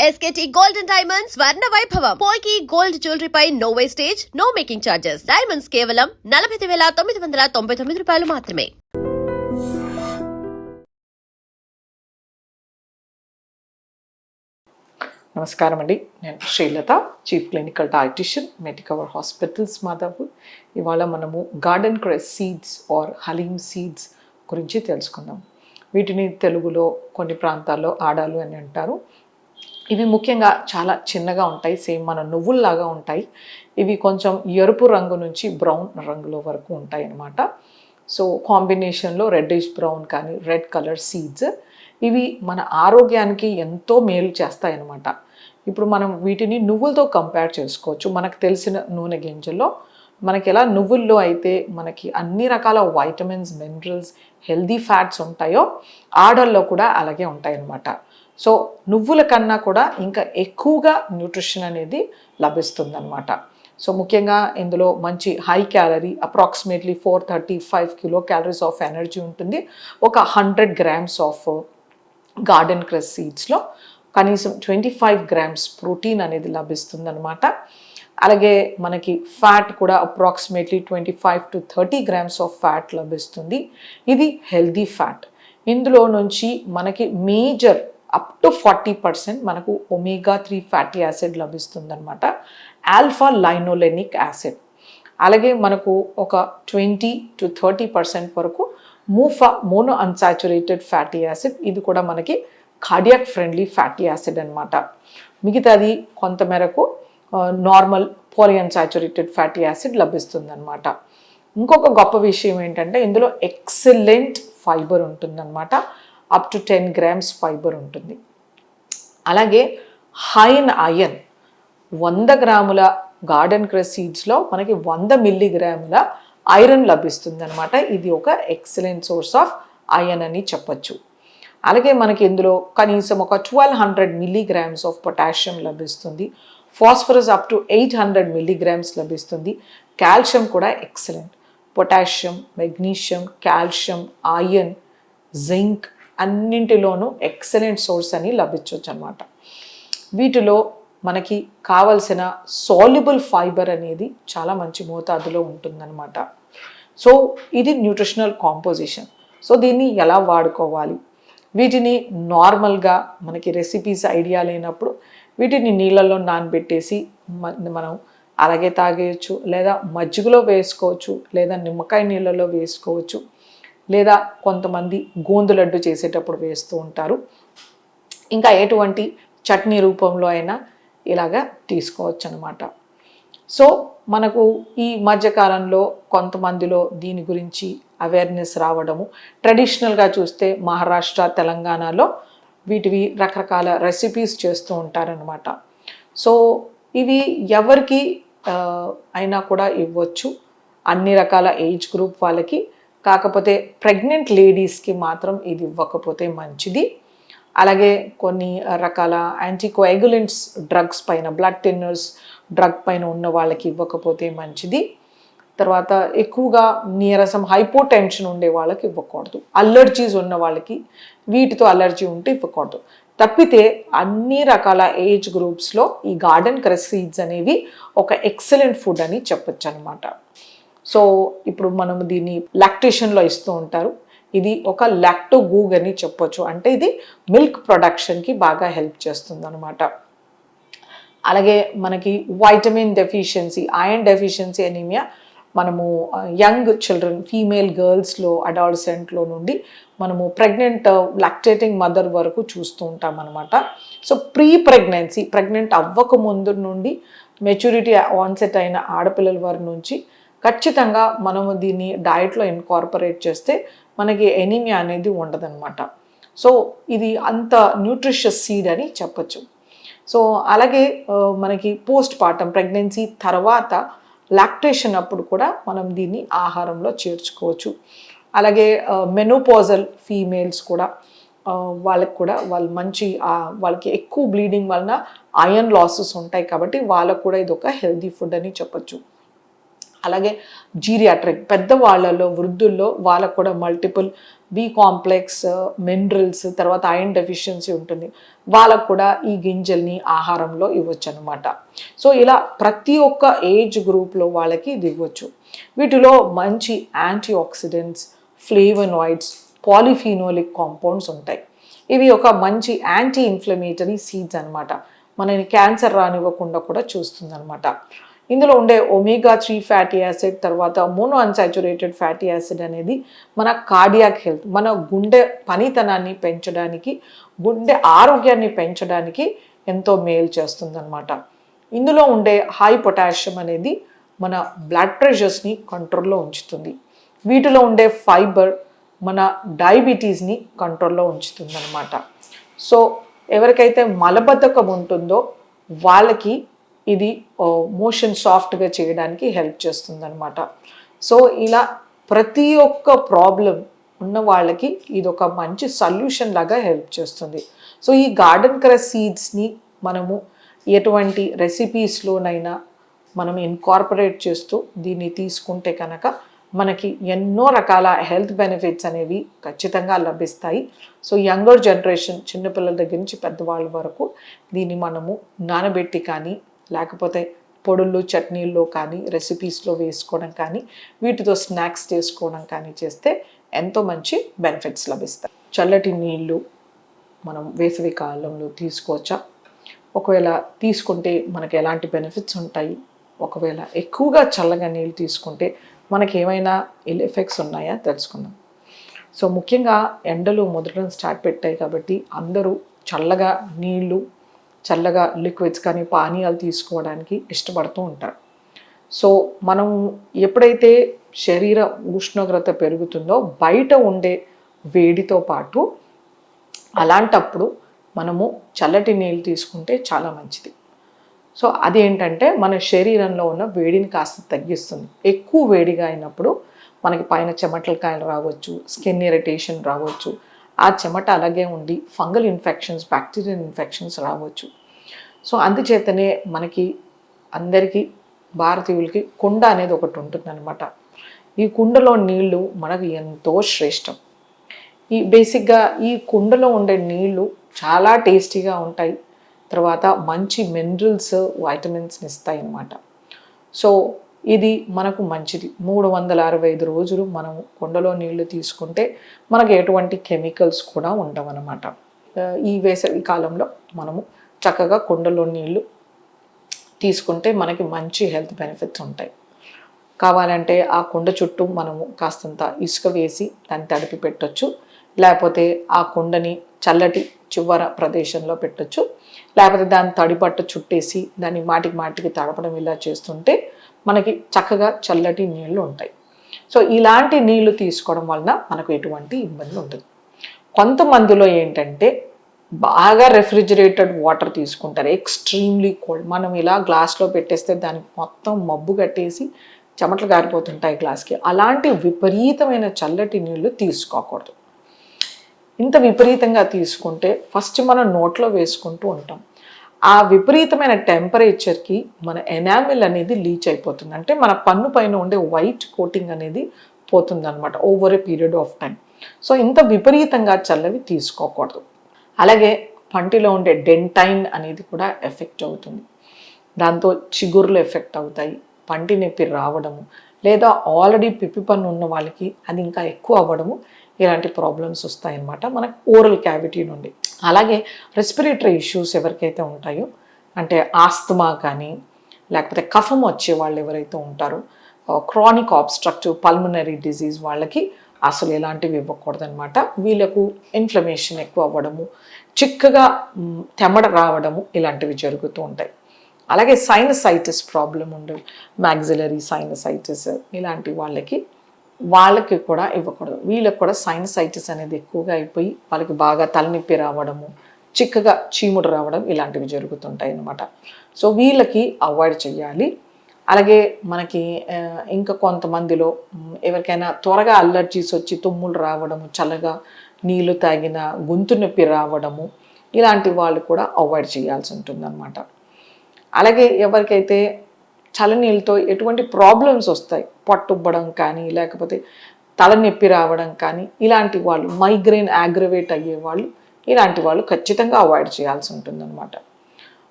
SKT Gold and Diamonds Swarna Vaibhavam. Polki Gold Jewelry pi no wastage, no making charges. Diamonds కేవలం 49,999 రూపాయలు మాత్రమే. నమస్కారం అండి. నేను Srilatha, chief clinical dietician, Medicover hospitals Madhapur. ఇవాళ మనము garden cress seeds or halim seeds గురించి తెలుసుకుందాం. వీటిని తెలుగులో కొన్ని ప్రాంతాల్లో ఆడాలు అని అంటారు. ఇవి ముఖ్యంగా చాలా చిన్నగా ఉంటాయి, సేమ్ మన నువ్వుల్లాగా ఉంటాయి. ఇవి కొంచెం ఎరుపు రంగు నుంచి బ్రౌన్ రంగులో వరకు ఉంటాయి అన్నమాట. సో కాంబినేషన్లో రెడ్డిష్ బ్రౌన్ కానీ రెడ్ కలర్ సీడ్స్. ఇవి మన ఆరోగ్యానికి ఎంతో మేలు చేస్తాయి అన్నమాట. ఇప్పుడు మనం వీటిని నువ్వులతో కంపేర్ చేసుకోవచ్చు. మనకు తెలిసిన నూనె గింజల్లో మనకి ఎలా నువ్వుల్లో అయితే మనకి అన్ని రకాల వైటమిన్స్, మినరల్స్, హెల్దీ ఫ్యాట్స్ ఉంటాయో ఆడల్లో కూడా అలాగే ఉంటాయి అన్నమాట. సో నువ్వుల కన్నా కూడా ఇంకా ఎక్కువగా న్యూట్రిషన్ అనేది లభిస్తుంది అన్నమాట. సో ముఖ్యంగా ఇందులో మంచి high calorie, approximately 435 kilo calories of energy ఉంటుంది. ఒక 100 గ్రామ్స్ ఆఫ్ గార్డెన్ క్రెస్ సీడ్స్లో కనీసం 25 గ్రామ్స్ ప్రోటీన్ అనేది లభిస్తుంది అనమాట. అలాగే మనకి ఫ్యాట్ కూడా approximately 25 to 30 grams of fat లభిస్తుంది. ఇది హెల్దీ ఫ్యాట్. ఇందులో నుంచి మనకి మేజర్ అప్ టు 40% మనకు ఒమేగా 3 ఫ్యాటీ యాసిడ్ లభిస్తుంది అనమాట. Alpha linolenic acid. అలాగే మనకు ఒక 20 to 30% వరకు మోనో అన్సాచురేటెడ్ ఫ్యాటీ యాసిడ్. ఇది కూడా మనకి కార్డియాక్ ఫ్రెండ్లీ ఫ్యాటీ యాసిడ్ అనమాట. మిగతాది కొంతమేరకు నార్మల్ పాలిఅన్సాచురేటెడ్ ఫ్యాటీ యాసిడ్ లభిస్తుంది అనమాట. ఇంకొక గొప్ప విషయం ఏంటంటే ఇందులో ఎక్సలెంట్ ఫైబర్ ఉంటుందన్నమాట. అప్ టు 10 గ్రామ్స్ ఫైబర్ ఉంటుంది. అలాగే హై ఇన్ ఐరన్. 100 గ్రాముల గార్డెన్ క్రెస్ సీడ్స్లో మనకి 100 మిల్లీగ్రాముల ఐరన్ లభిస్తుంది అనమాట. ఇది ఒక ఎక్సలెంట్ సోర్స్ ఆఫ్ ఐరన్ అని చెప్పచ్చు. అలాగే మనకి ఇందులో కనీసం ఒక 1200 మిల్లీగ్రామ్స్ ఆఫ్ పొటాషియం లభిస్తుంది. ఫాస్ఫరస్ అప్ టు 800 మిల్లీగ్రామ్స్ లభిస్తుంది. కాల్షియం కూడా excellent. Potassium, magnesium, calcium, iron, zinc అన్నింటిలోనూ ఎక్సలెంట్ సోర్స్ అని లభించవచ్చు అనమాట. వీటిలో మనకి కావలసిన సాల్యుబుల్ ఫైబర్ అనేది చాలా మంచి మోతాదులో ఉంటుందన్నమాట. సో ఇది న్యూట్రిషనల్ కాంపోజిషన్. సో దీన్ని ఎలా వాడుకోవాలి? వీటిని నార్మల్గా మనకి రెసిపీస్ ఐడియా లేనప్పుడు వీటిని నీళ్ళల్లో నానబెట్టేసి మనం అలాగే తాగేయచ్చు, లేదా మజ్జిగలో వేసుకోవచ్చు, లేదా నిమ్మకాయ నీళ్ళలో వేసుకోవచ్చు, లేదా కొంతమంది గోందు లడ్డు చేసేటప్పుడు వేస్తూ ఉంటారు. ఇంకా ఎటువంటి చట్నీ రూపంలో అయినా ఇలాగా తీసుకోవచ్చు అనమాట. సో మనకు ఈ మధ్యకాలంలో కొంతమందిలో దీని గురించి అవేర్నెస్ రావడము, ట్రెడిషనల్గా చూస్తే మహారాష్ట్ర, తెలంగాణలో వీటివి రకరకాల రెసిపీస్ చేస్తూ ఉంటారనమాట. సో ఇవి ఎవరికి అయినా కూడా ఇవ్వచ్చు, అన్ని రకాల ఏజ్ గ్రూప్ వాళ్ళకి. కాకపోతే ప్రెగ్నెంట్ లేడీస్కి మాత్రం ఇది ఇవ్వకపోతే మంచిది. అలాగే కొన్ని రకాల యాంటీకోయాగులెంట్స్ డ్రగ్స్ పైన, బ్లడ్ థిన్నర్స్ డ్రగ్ పైన ఉన్న వాళ్ళకి ఇవ్వకపోతే మంచిది. తర్వాత ఎక్కువగా నీరసం, హైపోటెన్షన్ ఉండే వాళ్ళకి ఇవ్వకూడదు. అలర్జీస్ ఉన్న వాళ్ళకి, వీటితో అలర్జీ ఉంటే ఇవ్వకూడదు. తప్పితే అన్ని రకాల ఏజ్ గ్రూప్స్లో ఈ గార్డెన్ క్రెస్ సీడ్స్ అనేవి ఒక ఎక్సలెంట్ ఫుడ్ అని చెప్పచ్చు అనమాట. సో ఇప్పుడు మనం దీన్ని లాక్టేషన్లో ఇస్తూ ఉంటారు. ఇది ఒక లాక్టోగూగ్ అని చెప్పొచ్చు. అంటే ఇది మిల్క్ ప్రొడక్షన్కి బాగా హెల్ప్ చేస్తుంది అనమాట. అలాగే మనకి vitamin deficiency, iron deficiency anaemia మనము యంగ్ చిల్డ్రన్, ఫీమేల్ గర్ల్స్లో, అడాలసెంట్లో నుండి మనము ప్రెగ్నెంట్ లాక్టేటింగ్ మదర్ వరకు చూస్తూ ఉంటాం అనమాట. సో ప్రెగ్నెంట్ అవ్వక ముందు నుండి మెచ్యూరిటీ ఆన్సెట్ అయిన ఆడపిల్లల వారి నుంచి ఖచ్చితంగా మనము దీన్ని డయట్లో ఇన్కార్పొరేట్ చేస్తే మనకి ఎనీమియా అనేది ఉండదన్నమాట. సో ఇది అంత న్యూట్రిషియస్ సీడ్ అని చెప్పచ్చు. సో అలాగే మనకి పోస్ట్ పార్టం ప్రెగ్నెన్సీ తర్వాత లాక్టేషన్ అప్పుడు కూడా మనం దీన్ని ఆహారంలో చేర్చుకోవచ్చు. అలాగే మెనోపాజల్ ఫీమేల్స్ కూడా వాళ్ళకి ఎక్కువ బ్లీడింగ్ వలన ఐరన్ లాసెస్ ఉంటాయి కాబట్టి వాళ్ళకు కూడా ఇది ఒక హెల్దీ ఫుడ్ అని చెప్పచ్చు. అలాగే జీరియాట్రిక్ పెద్దవాళ్ళలో, వృద్ధుల్లో వాళ్ళకు కూడా మల్టిపుల్ బి కాంప్లెక్స్, మినరల్స్, తర్వాత ఐరన్ డెఫిషియన్సీ ఉంటుంది, వాళ్ళకు కూడా ఈ గింజల్ని ఆహారంలో ఇవ్వచ్చు అనమాట. సో ఇలా ప్రతి ఒక్క ఏజ్ గ్రూప్లో వాళ్ళకి ఇది ఇవ్వచ్చు. వీటిలో మంచి antioxidants, flavonoids, polyphenolic compounds ఉంటాయి. ఇవి ఒక మంచి యాంటీ ఇన్ఫ్లమేటరీ సీడ్స్ అనమాట. మనని క్యాన్సర్ రానివ్వకుండా కూడా చూస్తుంది అనమాట. ఇందులో ఉండే ఒమేగా-3 ఫ్యాటీ యాసిడ్, తర్వాత మోనో అన్సాచురేటెడ్ ఫ్యాటీ యాసిడ్ అనేది మన కార్డియాక్ హెల్త్, మన గుండె పనితనాన్ని పెంచడానికి, గుండె ఆరోగ్యాన్ని పెంచడానికి ఎంతో మేలు చేస్తుంది అనమాట. ఇందులో ఉండే హై పొటాషియం అనేది మన బ్లడ్ ప్రెషర్స్ని కంట్రోల్లో ఉంచుతుంది. వీటిలో ఉండే ఫైబర్ మన డయాబెటీస్ని కంట్రోల్లో ఉంచుతుంది అనమాట. సో ఎవరికైతే మలబద్ధకం ఉంటుందో వాళ్ళకి ఇది మోషన్ సాఫ్ట్గా చేయడానికి హెల్ప్ చేస్తుంది అనమాట. సో ఇలా ప్రతి ఒక్క ప్రాబ్లం ఉన్న వాళ్ళకి ఇది ఒక మంచి సొల్యూషన్ లాగా హెల్ప్ చేస్తుంది. సో ఈ గార్డెన్ క్రష్ సీడ్స్ని మనము ఎటువంటి రెసిపీస్లోనైనా మనం ఇన్కార్పొరేట్ చేస్తూ దీన్ని తీసుకుంటే కనుక మనకి ఎన్నో రకాల హెల్త్ బెనిఫిట్స్ అనేవి ఖచ్చితంగా లభిస్తాయి. సో యంగర్ జనరేషన్, చిన్నపిల్లల దగ్గర నుంచి పెద్దవాళ్ళ వరకు దీన్ని మనము నానబెట్టి కానీ, లేకపోతే పొడుల్లో, చట్నీల్లో కానీ, రెసిపీస్లో వేసుకోవడం కానీ, వీటితో స్నాక్స్ చేసుకోవడం కానీ చేస్తే ఎంతో మంచి బెనిఫిట్స్ లభిస్తాయి. చల్లటి నీళ్ళు మనం వేసవి కాలంలో తీసుకోవచ్చా? ఒకవేళ తీసుకుంటే మనకి ఎలాంటి బెనిఫిట్స్ ఉంటాయి? ఒకవేళ ఎక్కువగా చల్లగా నీళ్ళు తీసుకుంటే మనకి ఏమైనా ఇల్ ఎఫెక్ట్స్ ఉన్నాయా తెలుసుకుందాం. సో ముఖ్యంగా ఎండలు ముదరడం స్టార్ట్ పెట్టాయి కాబట్టి అందరూ చల్లగా నీళ్ళు, చల్లగా లిక్విడ్స్ కానీ పానీయాలు తీసుకోవడానికి ఇష్టపడుతూ ఉంటారు. సో మనం ఎప్పుడైతే శరీర ఉష్ణోగ్రత పెరుగుతుందో బయట ఉండే వేడితో పాటు అలాంటప్పుడు మనము చల్లటి నీళ్ళు తీసుకుంటే చాలా మంచిది. సో అదేంటంటే మన శరీరంలో ఉన్న వేడిని కాస్త తగ్గిస్తుంది. ఎక్కువ వేడిగా అయినప్పుడు మనకి పైన చెమటల కాయలు రావచ్చు, స్కిన్ ఇరిటేషన్ రావచ్చు, ఆ చెమట అలాగే ఉండి ఫంగల్ ఇన్ఫెక్షన్స్, బ్యాక్టీరియల్ ఇన్ఫెక్షన్స్ రావచ్చు. సో అందుచేతనే మనకి అందరికీ భారతీయులకి కుండ అనేది ఒకటి ఉంటుందన్నమాట. ఈ కుండలో నీళ్లు మనకు ఎంతో శ్రేష్టం. బేసిక్గా ఈ కుండలో ఉండే నీళ్లు చాలా టేస్టీగా ఉంటాయి. తర్వాత మంచి మినరల్స్, వైటమిన్స్ని ఇస్తాయి అన్నమాట. సో ఇది మనకు మంచిది. 365 రోజులు మనము కుండలో నీళ్లు తీసుకుంటే మనకు ఎటువంటి కెమికల్స్ కూడా ఉండవన్నమాట. ఈ వేసవి కాలంలో మనము చక్కగా కుండలో నీళ్లు తీసుకుంటే మనకి మంచి హెల్త్ బెనిఫిట్స్ ఉంటాయి. కావాలంటే ఆ కుండ చుట్టూ మనము కాస్తంత ఇసుక వేసి దాన్ని తడిపి పెట్టొచ్చు, లేకపోతే ఆ కుండని చల్లటి చివర ప్రదేశంలో పెట్టొచ్చు, లేకపోతే దాన్ని తడిపట్టు చుట్టేసి దాన్ని మాటికి తడపడం ఇలా చేస్తుంటే మనకి చక్కగా చల్లటి నీళ్లు ఉంటాయి. సో ఇలాంటి నీళ్లు తీసుకోవడం వలన మనకు ఎటువంటి ఇబ్బంది ఉండదు. కొంతమందిలో ఏంటంటే బాగా రెఫ్రిజిరేటెడ్ వాటర్ తీసుకుంటారు, ఎక్స్ట్రీమ్లీ కోల్డ్. మనం ఇలా గ్లాస్లో పెట్టేస్తే దానికి మొత్తం మబ్బు కట్టేసి చెమటలు గారిపోతుంటాయి గ్లాస్కి. అలాంటి విపరీతమైన చల్లటి నీళ్లు తీసుకోకూడదు. ఇంత విపరీతంగా తీసుకుంటే ఫస్ట్ మనం నోట్లో వేసుకుంటూ ఉంటాం. ఆ విపరీతమైన టెంపరేచర్కి మన ఎనామిల్ అనేది లీచ్ అయిపోతుంది. అంటే మన పన్ను పైన ఉండే వైట్ కోటింగ్ అనేది పోతుంది అనమాట over a period of time. So ఇంత విపరీతంగా చల్లవి తీసుకోకూడదు. అలాగే పంటిలో ఉండే డెంటైన్ అనేది కూడా ఎఫెక్ట్ అవుతుంది. దాంతో చిగుర్లు ఎఫెక్ట్ అవుతాయి, పంటి నొప్పి రావడము, లేదా ఆల్రెడీ పిప్పి పన్ను ఉన్న వాళ్ళకి అది ఇంకా ఎక్కువ అవ్వడము, ఇలాంటి ప్రాబ్లమ్స్ వస్తాయన్నమాట మనకు ఓరల్ క్యావిటీ నుండి. అలాగే రెస్పిరేటరీ ఇష్యూస్ ఎవరికైతే ఉంటాయో, అంటే ఆస్తమా కానీ, లేకపోతే కఫం వచ్చే వాళ్ళు ఎవరైతే ఉంటారో, క్రానిక్ ఆబ్స్ట్రక్టివ్ పల్మనరీ డిజీజ్ వాళ్ళకి అసలు ఎలాంటివి ఇవ్వకూడదనమాట. వీళ్ళకు ఇన్ఫ్లమేషన్ ఎక్కువ అవ్వడము, చిక్కగా తెమడ రావడము ఇలాంటివి జరుగుతూ ఉంటాయి. అలాగే సైనసైటిస్ ప్రాబ్లం ఉండదు, మ్యాగ్జిలరీ సైనసైటిస్ ఇలాంటి వాళ్ళకి కూడా ఇవ్వకూడదు. వీళ్ళకి కూడా సైనసైటిస్ అనేది ఎక్కువగా అయిపోయి వాళ్ళకి బాగా తలనొప్పి రావడము, చిక్కగా చీముడు రావడం ఇలాంటివి జరుగుతుంటాయి అన్నమాట. సో వీళ్ళకి అవాయిడ్ చేయాలి. అలాగే మనకి ఇంకా కొంతమందిలో ఎవరికైనా త్వరగా అలర్జీస్ వచ్చి తుమ్ములు రావడము, చల్లగా నీళ్ళు తాగిన గొంతు నొప్పి రావడము, ఇలాంటి వాళ్ళు కూడా అవాయిడ్ చేయాల్సి ఉంటుందన్నమాట. అలాగే ఎవరికైతే చల్లనీళ్ళతో ఎటువంటి ప్రాబ్లమ్స్ వస్తాయి, పట్టుబ్బడం కానీ, లేకపోతే తలనొప్పి రావడం కానీ ఇలాంటి వాళ్ళు, మైగ్రేన్ అగ్రవేట్ అయ్యే వాళ్ళు, ఇలాంటి వాళ్ళు ఖచ్చితంగా అవాయిడ్ చేయాల్సి ఉంటుందన్నమాట.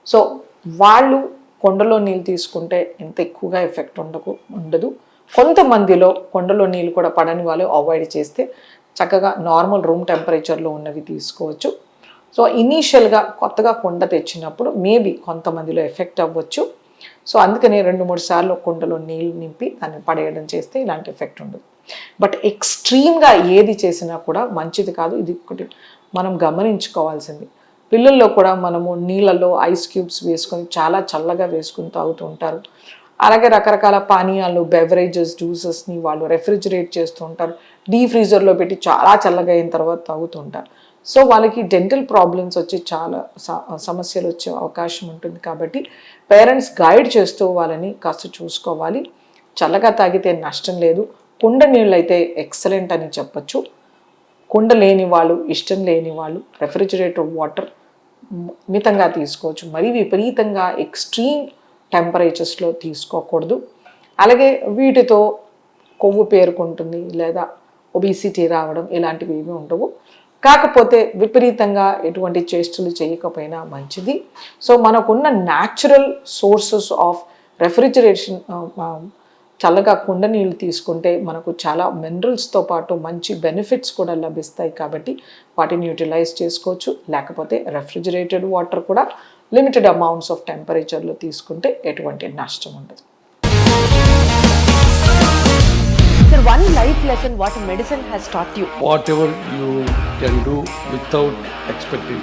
సో వాళ్ళు కొండలో నీళ్ళు తీసుకుంటే ఎంత ఎక్కువగా ఎఫెక్ట్ ఉండదు. కొంతమందిలో కొండలో నీళ్ళు కూడా పడని వాళ్ళు అవాయిడ్ చేస్తే చక్కగా నార్మల్ రూమ్ టెంపరేచర్లో ఉన్నవి తీసుకోవచ్చు. సో ఇనీషియల్గా కొత్తగా కొండ తెచ్చినప్పుడు మేబీ కొంతమందిలో ఎఫెక్ట్ అవ్వచ్చు. సో అందుకని 2-3 సార్లు కొండలో నీళ్ళు నింపి దాన్ని పడేయడం చేస్తే ఇలాంటి ఎఫెక్ట్ ఉండదు. బట్ ఎక్స్ట్రీమ్గా ఏది చేసినా కూడా మంచిది కాదు. ఇది ఒకటి మనం గమనించుకోవాల్సింది. పిల్లల్లో కూడా మనము నీళ్ళల్లో ఐస్ క్యూబ్స్ వేసుకొని చాలా చల్లగా వేసుకుని తాగుతూ ఉంటారు. అలాగే రకరకాల పానీయాలు, బెవరేజెస్, జ్యూసెస్ని వాళ్ళు రెఫ్రిజిరేట్ చేస్తూ ఉంటారు. ఫ్రీజర్లో పెట్టి చాలా చల్లగా అయిన తర్వాత తాగుతూ ఉంటారు. సో వాళ్ళకి డెంటల్ ప్రాబ్లమ్స్ వచ్చి చాలా సమస్యలు వచ్చే అవకాశం ఉంటుంది. కాబట్టి పేరెంట్స్ గైడ్ చేస్తూ వాళ్ళని కాస్త చూసుకోవాలి. చల్లగా తాగితే నష్టం లేదు. కుండ నీళ్ళు అయితే ఎక్సలెంట్ అని చెప్పచ్చు. కుండ లేని వాళ్ళు, ఇష్టం లేని వాళ్ళు రెఫ్రిజిరేటర్ వాటర్ మితంగా తీసుకోవచ్చు. మరీ విపరీతంగా ఎక్స్ట్రీమ్ టెంపరేచర్స్లో తీసుకోకూడదు. అలాగే వీటితో కొవ్వు పేరుకుంటుంది లేదా ఒబిసిటీ రావడం ఇలాంటివి ఏమీ ఉండవు. కాకపోతే విపరీతంగా ఎటువంటి చేష్టలు చేయకపోయినా మంచిది. సో మనకున్న న్యాచురల్ సోర్సెస్ ఆఫ్ రెఫ్రిజిరేషన్, చల్లగా కుండ నీళ్ళు తీసుకుంటే మనకు చాలా మినరల్స్తో పాటు మంచి బెనిఫిట్స్ కూడా లభిస్తాయి. కాబట్టి వాటిని యూటిలైజ్ చేసుకోవచ్చు. లేకపోతే రెఫ్రిజిరేటెడ్ వాటర్ కూడా లిమిటెడ్ అమౌంట్స్ ఆఫ్ టెంపరేచర్లో తీసుకుంటే ఎటువంటి నష్టం ఉండదు. Sir, one life lesson what medicine has taught you. Whatever you can do without expecting.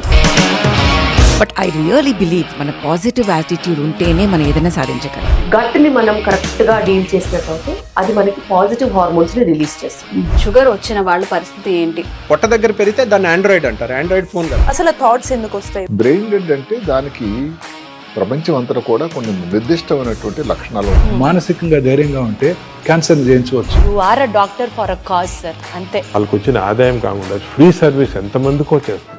But I really believe మన పాజిటివ్ యాటిట్యూడ్ ఉంటేనే మనం ఏదైనా సాధించగలం. గట్ని మనం కరెక్ట్గా డీల్ చేసినట్లయితే అది మనకి పాజిటివ్ హార్మోన్స్ని రిలీజ్ చేస్తుంది. షుగర్ వచ్చిన వాళ్ళ పరిస్థితి ఏంటి? పొట్ట దగ్గర పెరిగితే దాన్ని ఆండ్రాయిడ్ అంటారు. ఆండ్రాయిడ్ ఫోన్ కదా. అసలు థాట్స్ ఎందుకు వస్తాయి? బ్రెయిన్ డెడ్ అంటే దానికి ప్రపంచం అంతా కూడా కొన్ని నిర్దిష్టమైనటువంటి లక్షణాలు ఉన్నాయి. మానసికంగా ధైర్యంగా ఉంటే క్యాన్సర్ జయించవచ్చు. You are a doctor for a cause sir, అంతే. వాళ్ళకి వచ్చిన ఆదాయం కాకుండా ఫ్రీ సర్వీస్ ఎంతమందికో చేస్తుంది.